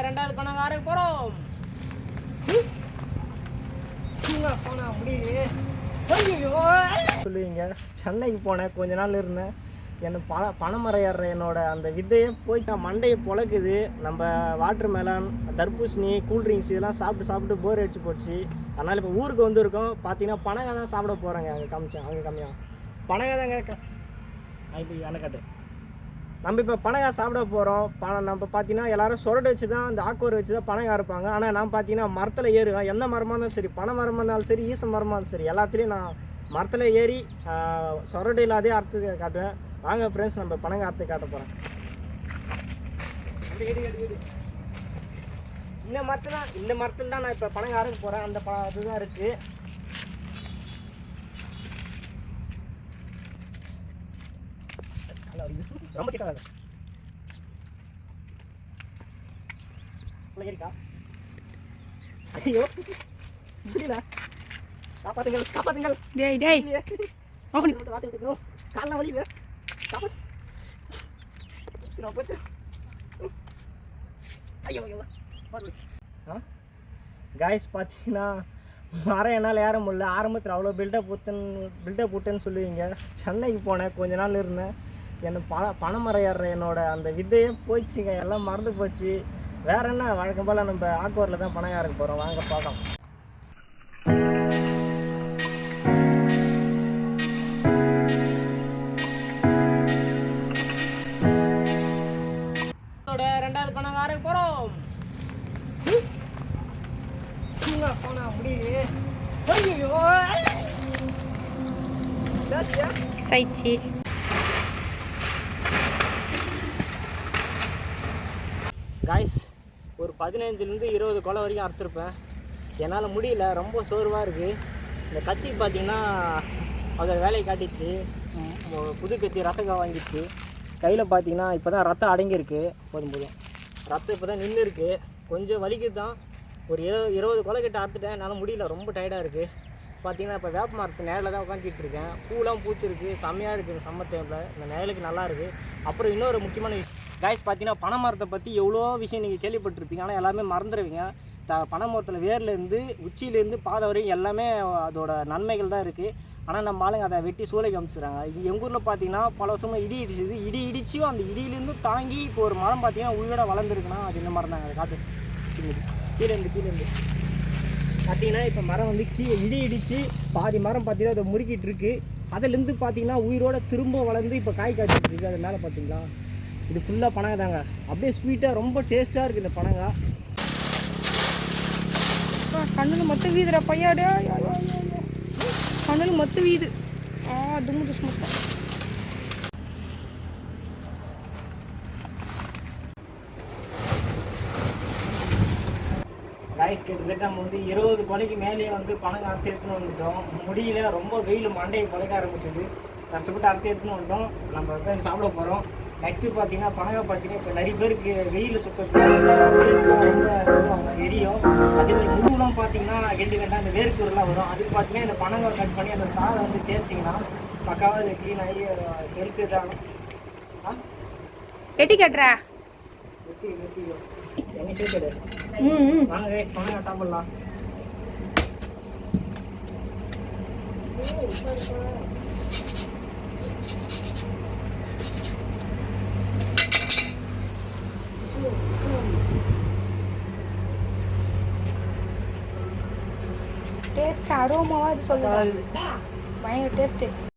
ரெண்டாவது பணம் ஆரம்பிக்க போகிறோம். போனா முடியலையே சொல்லுவீங்க. சென்னைக்கு போனேன், கொஞ்ச நாள் இருந்தேன். எனக்கு பனைமரம் ஏறுற என்னோட அந்த வித்தையே போய் மண்டையை பொழக்குது. நம்ம வாட்டர் மெலன், தர்பூசணி, கூல்ட்ரிங்க்ஸ் இதெல்லாம் சாப்பிட்டு போர் அடிச்சு போச்சு. அதனால் இப்போ ஊருக்கு வந்திருக்கோம். பார்த்தீங்கன்னா பனங்காய் தான் சாப்பிட போகிறேங்க. அங்கே காமிச்சேன், அங்கே கம்மியாக பனங்காய் தாங்க. இப்போ எனக்காட்டு நம்ம இப்போ பனங்காய் சாப்பிட போகிறோம். நம்ம பார்த்தீங்கன்னா எல்லோரும் சொரடு வச்சு தான், அந்த ஆக்கூர் வச்சு தான் பனங்காய் இருப்பாங்க. ஆனால் நான் பார்த்தீங்கன்னா மரத்தில் ஏறுவேன். எந்த மரமாக இருந்தாலும் சரி, பனை மரமாக இருந்தாலும் சரி, ஈச மரமாக இருந்தாலும் சரி, எல்லாத்துலேயும் நான் மரத்தில் ஏறி சொரடு இல்லாதே அறுத்து காட்டுவேன். வாங்க ஃப்ரெண்ட்ஸ், நம்ம பனங்காய் அறுத்து காட்ட போகிறேன். இந்த மரத்தில் தான் நான் இப்போ பனங்காய் அறுக்க போகிறேன். அந்த இதுதான் இருக்குது. ரொம்ப சிக்கலாக ஏறிக்கா. ஐயோ புரியல. காப்பாத்துங்கள். டேய் காலெல்லாம் வலியுது. காய்ஸ் பார்த்தீங்கன்னா மரம் என்னால் ஏற முடியல. ஆரம்பத்தில் அவ்வளோ பில்டப் விட்டுன்னு சொல்லுவீங்க. சென்னைக்கு போனேன், கொஞ்ச நாள் இருந்தேன். எனக்கு பனைமரம் ஏறுற என்னோட அந்த வித்தையே போயிடுச்சுங்க. எல்லாம் மறந்து போச்சு. வேற என்ன, வழக்கம் போல் நம்ம ஆக்கூரில் தான் பனங்காய் அறுக்க போகிறோம். வாங்க பார்க்கலாம். ரெண்டாவது பனங்காய் அறுக்க போகிறோம். போனா முடியலையே. சைச்சி காய்ஸ், ஒரு 15லேருந்து 20 கொலை வரைக்கும் அறுத்துருப்பேன். என்னால் முடியல, ரொம்ப சோர்வாக இருக்குது. இந்த கத்தி பார்த்திங்கன்னா அதோட வேலையை காட்டிச்சு. புது கத்தி ரத்தக்காய் வாங்கிடுச்சு. கையில் பார்த்திங்கன்னா இப்போ தான் ரத்தம் அடங்கியிருக்கு. போதும் ரத்தம் இப்போ தான் நின்று இருக்குது. கொஞ்சம் வலிக்குது தான். ஒரு 20 கொலை கிட்ட அறுத்துட்டேன். என்னால் முடியல, ரொம்ப டயர்டாக இருக்குது. பார்த்திங்கன்னா இப்போ வேப்ப மரத்து நேரில் தான் உட்காந்துட்டு இருக்கேன். பூலாம் பூத்துருக்கு, செம்மையாக இருக்குது. சம்மர் டைமில் இந்த நேரலுக்கு நல்லா இருக்குது. அப்புறம் இன்னொரு முக்கியமான விஷயம் காய்ஸ், பார்த்தீங்கன்னா பனை மரத்தை பற்றி எவ்வளோ விஷயம் நீங்கள் கேள்விப்பட்டிருப்பீங்க. ஆனால் எல்லாமே மறந்துடுவீங்க. பனை மரத்தில் வேர்லேருந்து உச்சியிலேருந்து பாதை வரையும் எல்லாமே அதோட நன்மைகள் தான் இருக்குது. ஆனால் நம்ம ஆளுங்க அதை வெட்டி சூளைக்கு அமிச்சிடுறாங்க. எங்கள் ஊரில் பார்த்தீங்கன்னா பல வருஷமாக இடி இடிச்சுது. இடிச்சும் அந்த இடியிலேருந்து தாங்கி இப்போ ஒரு மரம் பார்த்தீங்கன்னா உயிரோட வளர்ந்துருக்குன்னா அது என்ன மரம் தாங்க. அதை காட்டு கீழேருந்து பார்த்தீங்கன்னா இப்போ மரம் வந்து இடி இடித்து பாதி மரம் பார்த்தீங்கன்னா அதை முறுக்கிட்டு இருக்கு. அதுலேருந்து பார்த்தீங்கன்னா உயிரோட திரும்ப வளர்ந்து இப்போ காய் காய்ச்சிட்டு இருக்குது. அது மேலே பார்த்தீங்களா, இது ஃபுல்லாக பனங்காய் தாங்க. அப்படியே ஸ்வீட்டாக ரொம்ப டேஸ்ட்டாக இருக்குது இந்த பனங்காய். கண்ணில் மொத்த வீதுடா பையாடே. கண்ணில் மொத்த வீது. தும்மு சுமத்தா. காய்ஸ், கிட்டத்தட்ட நம்ம வந்து 20 கொலைக்கு மேலேயே வந்து பனங்காய் அறுத்து எடுத்துன்னு வந்துட்டோம். முடியல, ரொம்ப வெயில் மண்டையை குறைக்க ஆரம்பிச்சது. கஷ்டப்பட்டு அறுத்து எடுத்துன்னு வந்துட்டோம். நம்ம போய் சாப்பிட போகிறோம். நெக்ஸ்ட்டு பார்த்தீங்கன்னா பனங்காய் பார்த்தீங்கன்னா இப்போ நிறைய பேருக்கு வெயில் சுத்தத்துலாம் ரொம்ப எரியும். அதேமாதிரி முழுவெலாம் பார்த்தீங்கன்னா கெண்டாக அந்த வேர்க்கூரெலாம் வரும். அதுக்கு பார்த்தீங்கன்னா இந்த பனங்காய் கட் பண்ணி அந்த சாரை வந்து தேய்ச்சிங்கன்னா பக்காவாக அது க்ளீன் ஆகி ஹெல்த்து தான். வெட்டி கட்டுறா என்ன சேர்த்து வாங்க கைஸ், பனங்காய் சாப்பிடலாம். டேஸ்ட் அரோமாவா இது சொல்லுங்க. பயங்கர டேஸ்ட்டு.